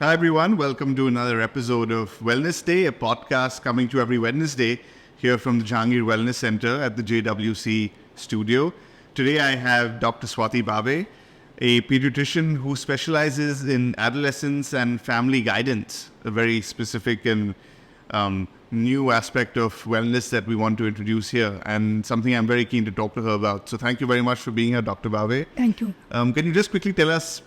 Hi everyone, welcome to another episode of Wellness Day, a podcast coming to every Wednesday here from the Jahangir Wellness Center at the JWC studio. Today I have Dr. Swati Bhave, a pediatrician who specializes in adolescence and family guidance, a very specific and new aspect of wellness that we want to introduce here, and something I'm very keen to talk to her about. So thank you very much for being here, Dr. Bhave. Thank you. Can you just quickly tell us,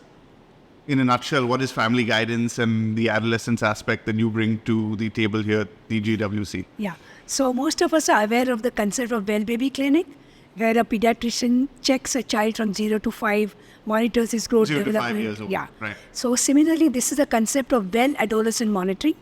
in a nutshell, what is family guidance and the adolescence aspect that you bring to the table here at the GWC? Yeah. So most of us are aware of the concept of Well Baby Clinic, where a pediatrician checks a child from 0 to 5, monitors his growth 0 to development. 5 years old. Yeah. Right. So similarly, this is a concept of well adolescent monitoring,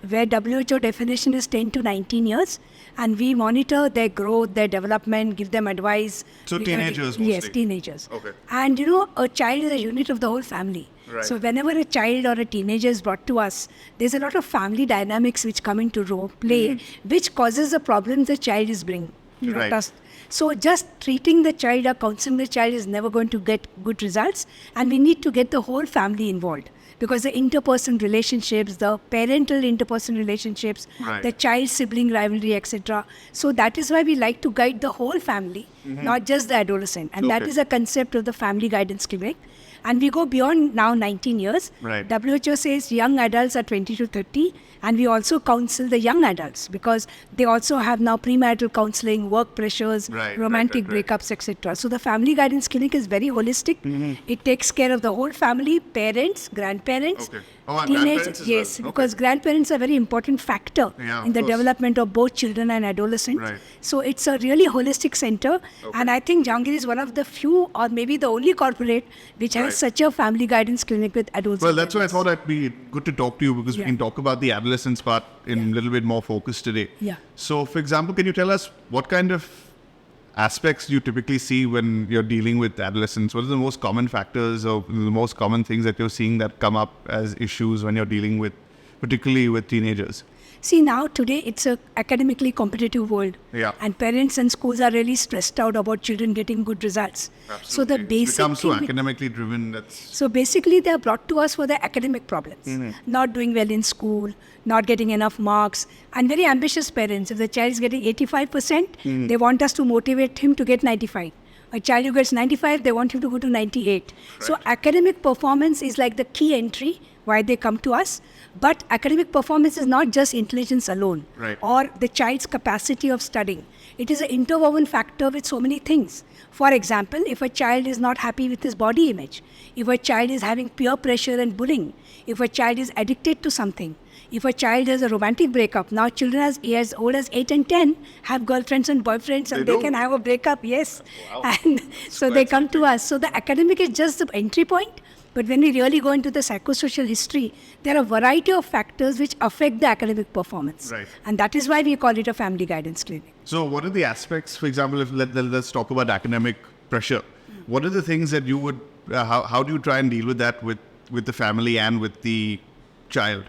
where WHO definition is 10 to 19 years, and we monitor their growth, their development, give them advice. So teenagers mostly? Yes, teenagers. Okay. And a child is a unit of the whole family. Right. So whenever a child or a teenager is brought to us, there's a lot of family dynamics which come into play, which causes the problems the child is bringing. Right. So just treating the child or counseling the child is never going to get good results, and we need to get the whole family involved, because the interpersonal relationships, the parental interpersonal relationships, the child-sibling rivalry, etc. So that is why we like to guide the whole family, not just the adolescent. And that is a concept of the Family Guidance Clinic. And we go beyond now 19 years. Right. WHO says young adults are 20 to 30, and we also counsel the young adults because they also have now premarital counseling, work pressures, romantic breakups, etc. So the Family Guidance Clinic is very holistic. It takes care of the whole family, parents, grandparents, teenagers. Yes, because grandparents are a very important factor in the development of both children and adolescents. Right. So it's a really holistic center, and I think Jahangir is one of the few, or maybe the only corporate, which has such a family guidance clinic with adults. Well, that's why I thought it'd be good to talk to you, because we can talk about the adolescence part in a little bit more focus today. Yeah. So, for example, can you tell us what kind of aspects you typically see when you're dealing with adolescents? What are the most common factors or the most common things that you're seeing that come up as issues when you're dealing with, particularly with teenagers? See, now today it's a academically competitive world, and parents and schools are really stressed out about children getting good results. Absolutely. So the basic it becomes so academically driven. So basically, they are brought to us for the academic problems, not doing well in school, not getting enough marks, and very ambitious parents. If the child is getting 85%, they want us to motivate him to get 95. A child who gets 95, they want him to go to 98. So academic performance is like the key entry why they come to us. But academic performance is not just intelligence alone or the child's capacity of studying. It is an interwoven factor with so many things. For example, if a child is not happy with his body image, if a child is having peer pressure and bullying, if a child is addicted to something, if a child has a romantic breakup, now children as old as 8 and 10 have girlfriends and boyfriends, and they can have a breakup, and so they come to us. So the academic is just the entry point, but when we really go into the psychosocial history, there are a variety of factors which affect the academic performance. And that is why we call it a family guidance clinic. So what are the aspects, for example, if let's talk about academic pressure. What are the things that you would, how do you try and deal with that with the family and with the child?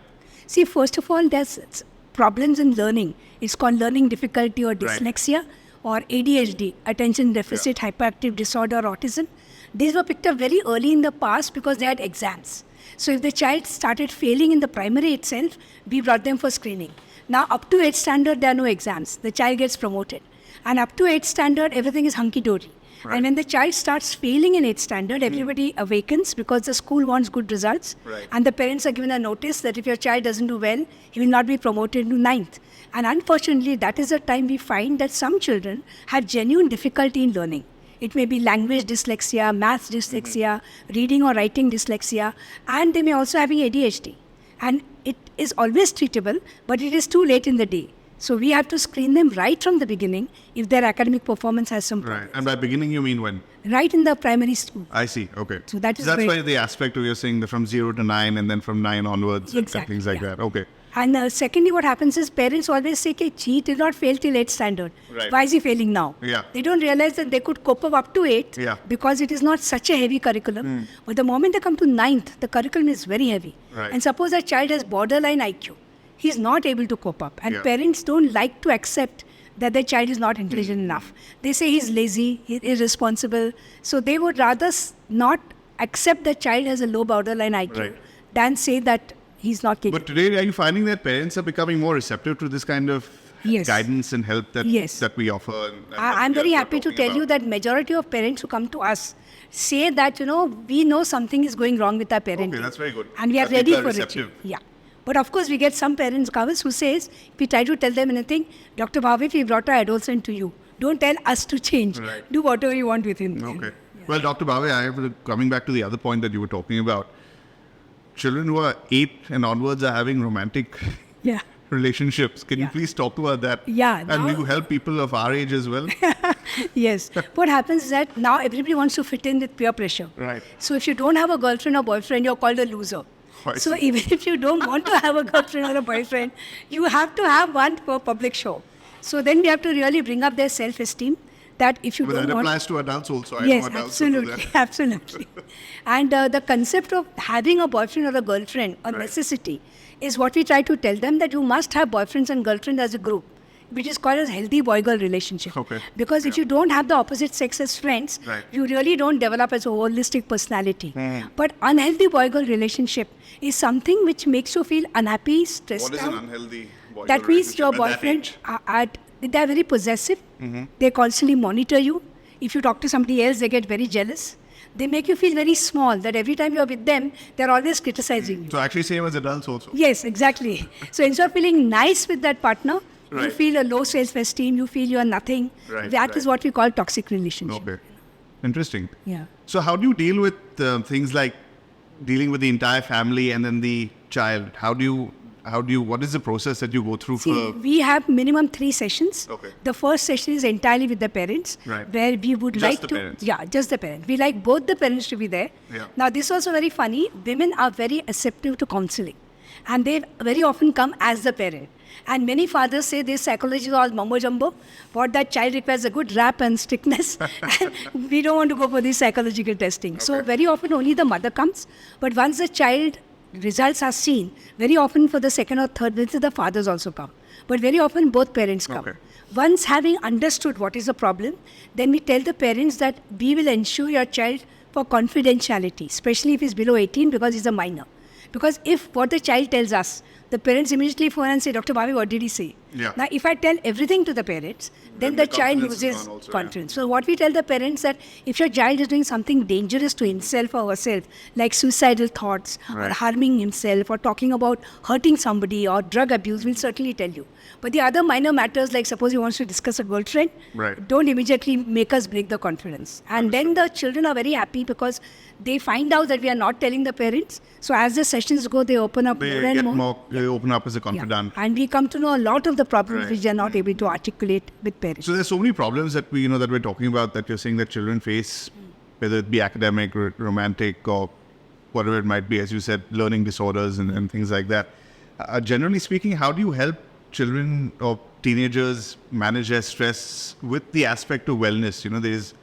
See, first of all, there's problems in learning. It's called learning difficulty or dyslexia or ADHD, attention deficit hyperactive disorder, autism. These were picked up very early in the past because they had exams. So if the child started failing in the primary itself, we brought them for screening. Now up to 8th standard, there are no exams. The child gets promoted. And up to 8th standard, everything is hunky-dory. And when the child starts failing in 8th standard, everybody awakens because the school wants good results. And the parents are given a notice that if your child doesn't do well, he will not be promoted to 9th. And unfortunately, that is the time we find that some children have genuine difficulty in learning. It may be language dyslexia, math dyslexia, reading or writing dyslexia, and they may also having ADHD. And it is always treatable, but it is too late in the day. So we have to screen them right from the beginning if their academic performance has some problems. And by beginning, you mean when? Right in the primary school. I see. Okay. So that's why the aspect of you're saying from 0 to 9 and then from 9 onwards, exactly, things like that. Okay. And secondly, what happens is parents always say, he did not fail till 8th standard. Why is he failing now? They don't realize that they could cope up to 8th because it is not such a heavy curriculum. But the moment they come to 9th, the curriculum is very heavy. And suppose a child has borderline IQ. He's not able to cope up. And parents don't like to accept that their child is not intelligent enough. They say he's lazy, he's irresponsible. So they would rather not accept the child has a low borderline IQ than say that He's not capable. But today, are you finding that parents are becoming more receptive to this kind of Yes. guidance and help that Yes. that we offer? And I'm that very we are happy to talking tell you about? that majority of parents who come to us say that, we know something is going wrong with our parenting. Okay, that's very good. And we are That ready people are for receptive. it. Yeah. But of course, we get some parents, Kavis, who says, if we try to tell them anything, Dr. Bhave, we brought our adolescent to you. Don't tell us to change. Right. Do whatever you want with him. Okay. Well, Dr. Bhave, coming back to the other point that you were talking about, children who are 8 and onwards are having romantic Yeah. relationships. Can you Yeah. please talk about that? Yeah, And now- you help people of our age as well? Yes. What happens is that now everybody wants to fit in with peer pressure. Right. So if you don't have a girlfriend or boyfriend, you're called a loser. I So see. even if you don't want to have a girlfriend or a boyfriend, you have to have one for public show. So then we have to really bring up their self-esteem that if you But don't that want... applies to adults also. I Yes, know adults who do absolutely, that. absolutely. And the concept of having a boyfriend or a girlfriend, a Right. necessity, is what we try to tell them, that you must have boyfriends and girlfriends as a group, which is called as healthy boy-girl relationship. Okay. Because if you don't have the opposite sex as friends, Right. you really don't develop as a holistic personality. Hmm. But unhealthy boy-girl relationship is something which makes you feel unhappy, stressed What is out. an unhealthy boy? That means your boyfriend, they're very possessive. They constantly monitor you. If you talk to somebody else, they get very jealous. They make you feel very small, that every time you're with them, they're always criticizing you. So actually same as adults also. Yes, exactly. So instead of feeling nice with that partner, you Right. feel a low self-esteem, you feel you're nothing. Right, That is right. what we call toxic relationship. Okay. Interesting. Yeah. So how do you deal with things like dealing with the entire family and then the child? What is the process that you go through See, for? we have minimum 3 sessions. Okay. The first session is entirely with the parents, Right. where we would Just like the to... parents? Yeah, just the parents. We like both the parents to be there. Yeah. Now, this is also very funny. Women are very receptive to counseling. And they very often come as the parent. And many fathers say this psychology is all mumbo jumbo. What that child requires a good rap and strictness. And we don't want to go for this psychological testing. So Okay. very often only the mother comes. But once the child results are seen, very often for the second or third visit, the fathers also come. But very often both parents come. Okay. Once having understood what is the problem, then we tell the parents that we will ensure your child for confidentiality, especially if he's below 18 because he's a minor. Because if what the child tells us, the parents immediately phone and say, Dr. Bhavi, what did he say? Yeah. Now, if I tell everything to the parents, then the the child confidence is loses gone also, confidence. So what we tell the parents that if your child is doing something dangerous to himself or herself, like suicidal thoughts or Right. harming himself or talking about hurting somebody or drug abuse, we'll certainly tell you. But the other minor matters, like suppose he wants to discuss a girlfriend, Right. don't immediately make us break the confidence. And then the children are very happy because they find out that we are not telling the parents. So as the sessions go, they open up They more and get more. more, they open up as a Yeah. confidant. And we come to know a lot of the problems Right. which they are not able to articulate with parents. So there's so many problems that that we're talking about that you're saying that children face, whether it be academic, romantic, or whatever it might be, as you said, learning disorders and things like that. Generally speaking, how do you help children or teenagers manage their stress with the aspect of wellness? There's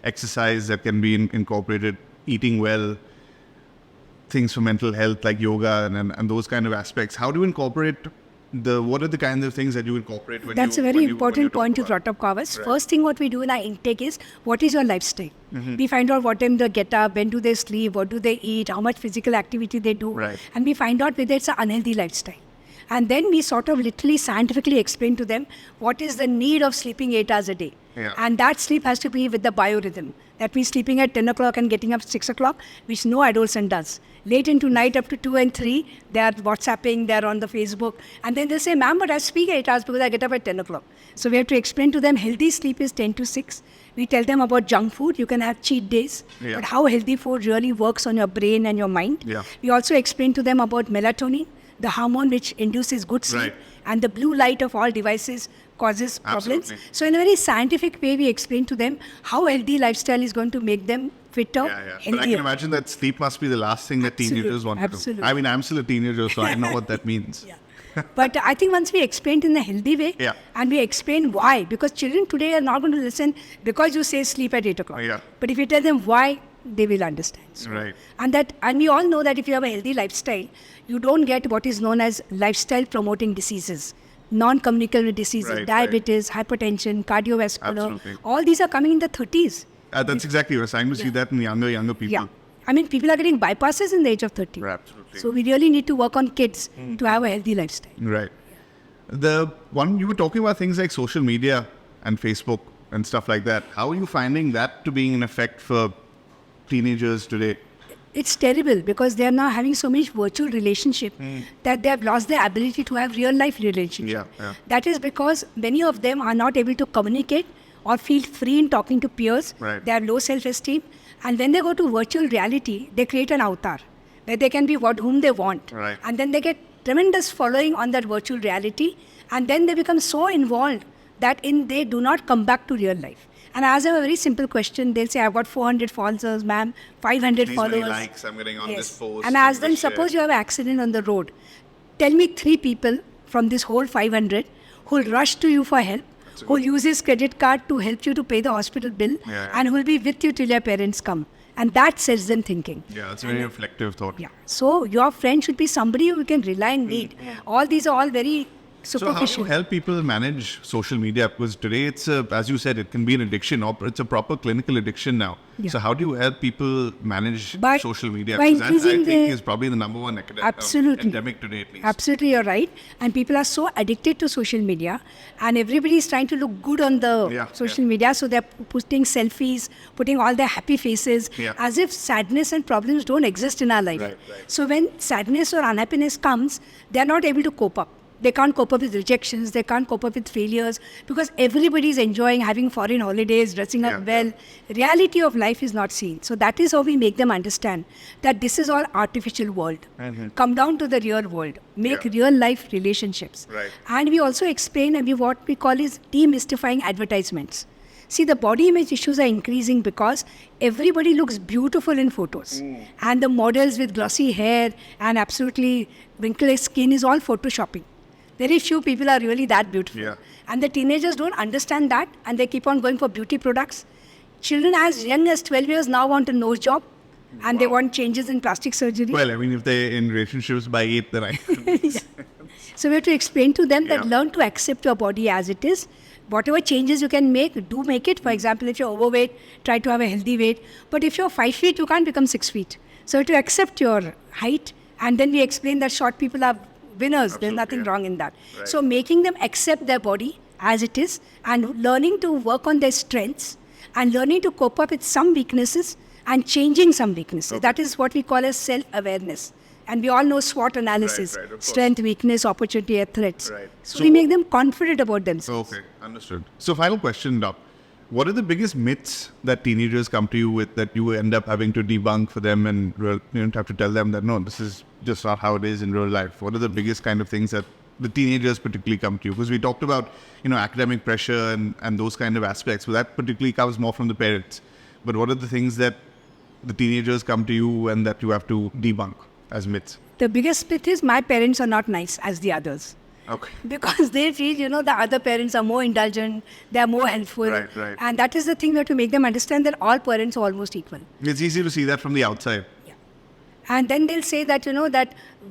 exercise that can be incorporated, eating well, things for mental health like yoga and those kind of aspects. How do you incorporate what are the kinds of things that you incorporate when That's you a very when you important talk point you about- brought up, Kavas. Right. First thing what we do in our intake is, what is your lifestyle? We find out what time they get up, when do they sleep, what do they eat, how much physical activity they do. Right. And we find out whether it's an unhealthy lifestyle. And then we sort of literally scientifically explain to them what is the need of sleeping 8 hours a day. Yeah. And that sleep has to be with the biorhythm. That means sleeping at 10 o'clock and getting up 6 o'clock, which no adolescent does. Late into night up to 2 and 3, they are WhatsApping, they are on the Facebook. And then they say, ma'am, but I sleep 8 hours because I get up at 10 o'clock. So we have to explain to them healthy sleep is 10 to 6. We tell them about junk food. You can have cheat days. Yeah. But how healthy food really works on your brain and your mind. Yeah. We also explain to them about melatonin, the hormone which induces good sleep. Right. And the blue light of all devices causes problems. Absolutely. So in a very scientific way, we explain to them how healthy lifestyle is going to make them fitter, Yeah. But I healthier. can imagine that sleep must be the last thing that Absolutely, teenagers want to do. absolutely. I mean, I'm still a teenager, so I know what that means. Yeah. But I think once we explain it in a healthy way, Yeah. and we explain why, because children today are not going to listen because you say sleep at 8 o'clock. Yeah. But if you tell them why, they will understand. So- Right. And we all know that if you have a healthy lifestyle, you don't get what is known as lifestyle promoting diseases, non-communicable diseases, Right, diabetes, hypertension, cardiovascular. Absolutely. All these are coming in the 30s. That's exactly, we're starting to see that in younger people. Yeah. I mean, people are getting bypasses in the age of 30. Right, absolutely. So we really need to work on kids to have a healthy lifestyle. Right. The one you were talking about things like social media and Facebook and stuff like that. How are you finding that to being in effect for teenagers today? It's terrible because they are now having so much virtual relationship that they have lost their ability to have real life relationship. Yeah. That is because many of them are not able to communicate or feel free in talking to peers. Right. They have low self-esteem. And when they go to virtual reality, they create an avatar where they can be whom they want. Right. And then they get tremendous following on that virtual reality. And then they become so involved that they do not come back to real life. And I ask them a very simple question. They'll say, I've got 400 followers, ma'am, 500 These followers. many likes I'm getting on this post. And I ask them, this suppose share. you have an accident on the road. Tell me 3 people from this whole 500 who will rush to you for help, who will use his credit card to help you to pay the hospital bill, and who will be with you till your parents come. And that sets them thinking. Yeah, that's a very reflective thought. Yeah. So your friend should be somebody who can rely and need. All these are all very So how do you superficial. help people manage social media? Because today it's as you said, it can be an addiction or it's a proper clinical addiction now. Yeah. So how do you help people manage By- social media? by Because that, I increasing think the- is probably the number one Absolutely. endemic today at least. Absolutely, you're right. And people are so addicted to social media, and everybody is trying to look good on the social media. So they're putting selfies, putting all their happy faces, as if sadness and problems don't exist in our life. Right. So when sadness or unhappiness comes, they're not able to cope up. They can't cope up with rejections, they can't cope up with failures, because everybody is enjoying having foreign holidays, dressing up well. Reality of life is not seen. So that is how we make them understand that this is all artificial world. Come down to the real world. Make real life relationships. Right. And we also explain what we call is demystifying advertisements. See, the body image issues are increasing because everybody looks beautiful in photos. And the models with glossy hair and absolutely wrinkless skin is all photoshopping. Very few people are really that beautiful. Yeah. And the teenagers don't understand that, and they keep on going for beauty products. Children as young as 12 years now want a nose job, and they want changes in plastic surgery. Well, I mean, if they're in relationships by 8, then I... So we have to explain to them that learn to accept your body as it is. Whatever changes you can make, do make it. For example, if you're overweight, try to have a healthy weight. But if you're 5 feet, you can't become 6 feet. So to accept your height, and then we explain that short people are winners. There's nothing wrong in that. Right. So making them accept their body as it is, and learning to work on their strengths, and learning to cope up with some weaknesses and changing some weaknesses. That is what we call as self-awareness. And we all know SWOT analysis, Right, of course. strength, weakness, opportunity, threats. Right. So we make them confident about themselves. Okay, understood. So final question, Doc. What are the biggest myths that teenagers come to you with that you end up having to debunk for them and you don't have to tell them that, no, this is just not how it is in real life? What are the biggest kind of things that the teenagers particularly come to you? Because we talked about, academic pressure and those kind of aspects, but that particularly comes more from the parents. But what are the things that the teenagers come to you and that you have to debunk as myths? The biggest myth is my parents are not nice as the others. Okay. Because they feel, the other parents are more indulgent, they are more helpful. Right. And that is the thing we have to make them understand, that all parents are almost equal. It's easy to see that from the outside. And then they'll say that,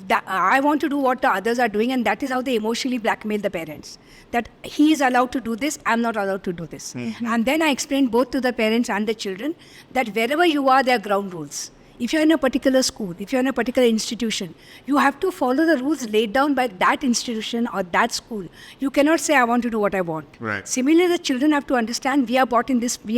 that I want to do what the others are doing, and that is how they emotionally blackmail the parents. That he is allowed to do this, I'm not allowed to do this. And then I explain both to the parents and the children that wherever you are, there are ground rules. If you're in a particular school, if you're in a particular institution, you have to follow the rules laid down by that institution or that school. You cannot say, I want to do what I want. Right. Similarly, the children have to understand we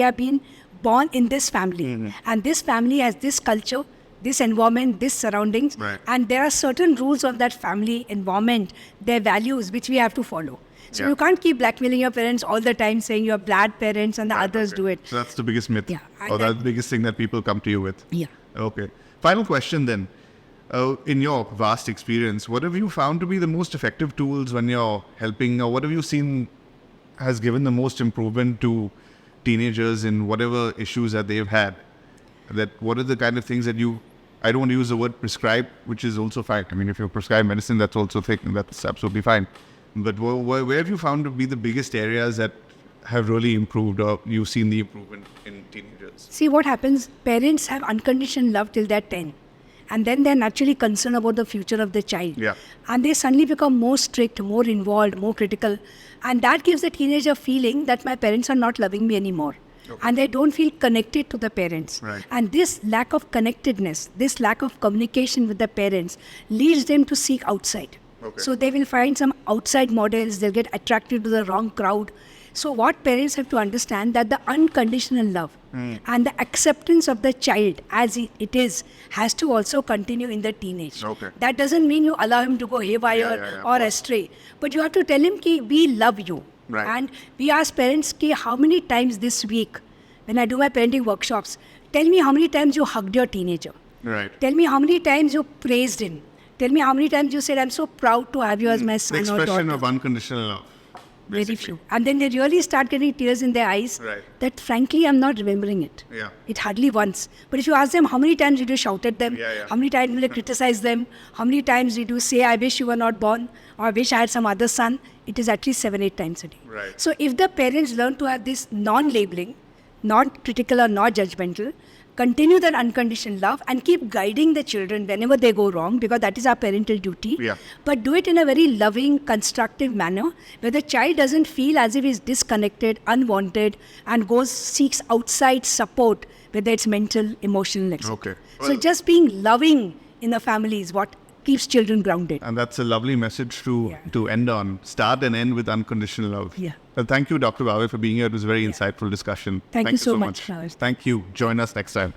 are being born in this family. And this family has this culture, this environment, this surroundings. Right. And there are certain rules of that family environment, their values, which we have to follow. So you can't keep blackmailing your parents all the time, saying you're bad parents and the others do it. So that's the biggest myth. Yeah. Or that's the biggest thing that people come to you with. Yeah. Okay. Final question then. In your vast experience, what have you found to be the most effective tools when you're helping, or what have you seen has given the most improvement to teenagers in whatever issues that they've had? That what are the kind of things that I don't want to use the word prescribe, which is also fine. I mean, if you prescribe medicine, that's also thick, and that's absolutely fine. But where have you found to be the biggest areas that have really improved, or you've seen the improvement in teenagers? See what happens, parents have unconditional love till they're 10. And then they're naturally concerned about the future of the child. Yeah. And they suddenly become more strict, more involved, more critical. And that gives the teenager feeling that my parents are not loving me anymore. and they don't feel connected to the parents. Right. And this lack of connectedness, this lack of communication with the parents leads them to seek outside. Okay. So they will find some outside models, they'll get attracted to the wrong crowd. So what parents have to understand that the unconditional love and the acceptance of the child as it is has to also continue in the teenage. Okay. That doesn't mean you allow him to go haywire or astray. But you have to tell him ki we love you. Right. And we ask parents ki how many times this week when I do my parenting workshops, tell me how many times you hugged your teenager. Right. Tell me how many times you praised him. Tell me how many times you said, I'm so proud to have you as my The son or expression daughter. of unconditional love. Very basically. few. And then they really start getting tears in their eyes Right. that frankly, I'm not remembering it. Yeah. It hardly once. But if you ask them, how many times did you shout at them? Yeah. How many times did you criticize them? How many times did you say, I wish you were not born? Or I wish I had some other son? It is at least 7-8 times a day. Right. So if the parents learn to have this non-labeling, not critical or not judgmental, continue that unconditional love and keep guiding the children whenever they go wrong, because that is our parental duty. Yeah. But do it in a very loving, constructive manner where the child doesn't feel as if he's disconnected, unwanted, and seeks outside support, whether it's mental, emotional, etc. Okay. So Well- just being loving in the family is what keeps children grounded. And that's a lovely message to end on. Start and end with unconditional love. Yeah. Well, thank you, Dr. Bhave, for being here. It was a very insightful discussion. Thank you so much, Raj. Thank you. Join us next time.